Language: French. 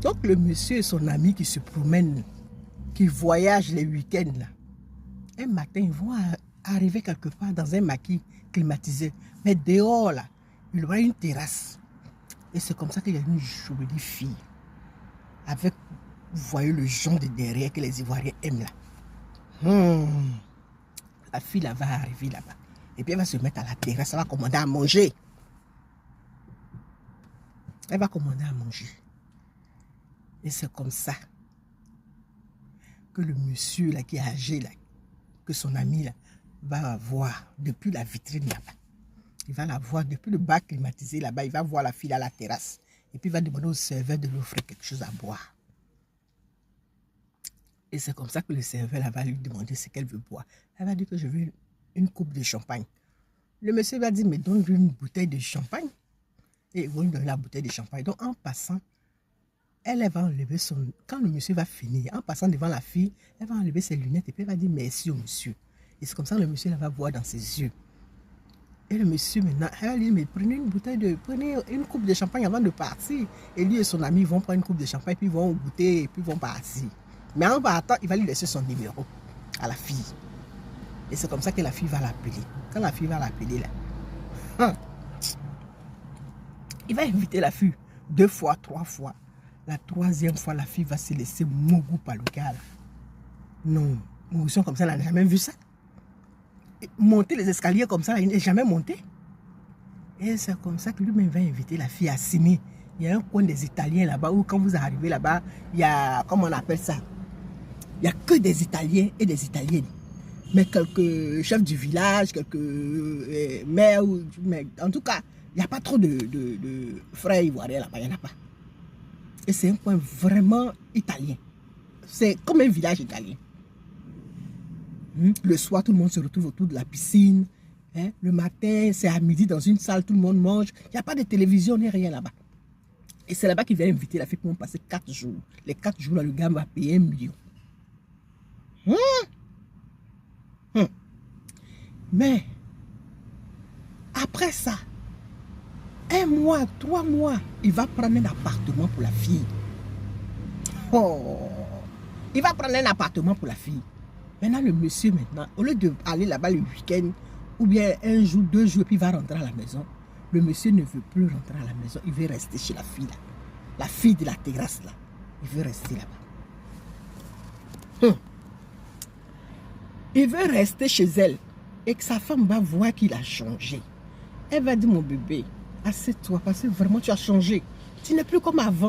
Donc le monsieur et son ami qui se promènent, qui voyagent les week-ends là, un matin ils vont arriver quelque part dans un maquis climatisé. Mais dehors là, il y aura une terrasse. Et c'est comme ça qu'il y a une jolie fille. Avec, vous voyez le genre de derrière que les Ivoiriens aiment là. La fille là va arriver là-bas. Et puis elle va se mettre à la terrasse, elle va commander à manger. Elle va commander à manger. Et c'est comme ça que le monsieur là qui est âgé là, que son ami là, va voir depuis la vitrine là-bas. Il va la voir depuis le bac climatisé là-bas. Il va voir la fille à la terrasse. Et puis il va demander au serveur de lui offrir quelque chose à boire. Et c'est comme ça que le serveur là va lui demander ce qu'elle veut boire. Elle va dire que je veux une coupe de champagne. Le monsieur va dire, mais donne-lui une bouteille de champagne. Et il va lui donner la bouteille de champagne. Donc en passant, elle va enlever son... Quand le monsieur va finir, en passant devant la fille, elle va enlever ses lunettes et puis elle va dire merci au monsieur. Et c'est comme ça que le monsieur là va voir dans ses yeux. Et le monsieur maintenant, elle va lui dire, mais prenez une coupe de champagne avant de partir. Et lui et son ami vont prendre une coupe de champagne, puis ils vont goûter, et puis ils vont partir. Mais en partant, il va lui laisser son numéro à la fille. Et c'est comme ça que la fille va l'appeler. Quand la fille va l'appeler là, il va inviter la fille 2 fois, 3 fois. La 3e fois, la fille va se laisser Mougou Palouka. Non, Mougou comme ça, elle n'a jamais vu ça. Monter les escaliers comme ça, il n'est jamais monté. Et c'est comme ça que lui-même va inviter la fille à Simi. Il y a un coin des Italiens là-bas où quand vous arrivez là-bas, il y a, comment on appelle ça? Il n'y a que des Italiens et des Italiennes. Mais quelques chefs du village, quelques maires, mais en tout cas, il n'y a pas trop de frères ivoiriens là-bas, il n'y en a pas. Et c'est un coin vraiment italien. C'est comme un village italien. Le soir, tout le monde se retrouve autour de la piscine. Le matin, c'est à midi dans une salle, tout le monde mange. Il n'y a pas de télévision ni rien là-bas. Et c'est là-bas qu'il va inviter la fille pour passer 4 jours. Les 4 jours, là, le gars va payer 1 million. Mais, après ça, 1 mois, 3 mois, il va prendre un appartement pour la fille. Oh, il va prendre un appartement pour la fille. Maintenant, le monsieur, maintenant, au lieu d'aller là-bas le week-end, ou bien 1 jour, 2 jours, puis il va rentrer à la maison, le monsieur ne veut plus rentrer à la maison, il veut rester chez la fille là. La fille de la terrasse là. Il veut rester là-bas. Il veut rester chez elle. Et que sa femme va voir qu'il a changé. Elle va dire, mon bébé, assieds-toi parce que vraiment tu as changé. Tu n'es plus comme avant.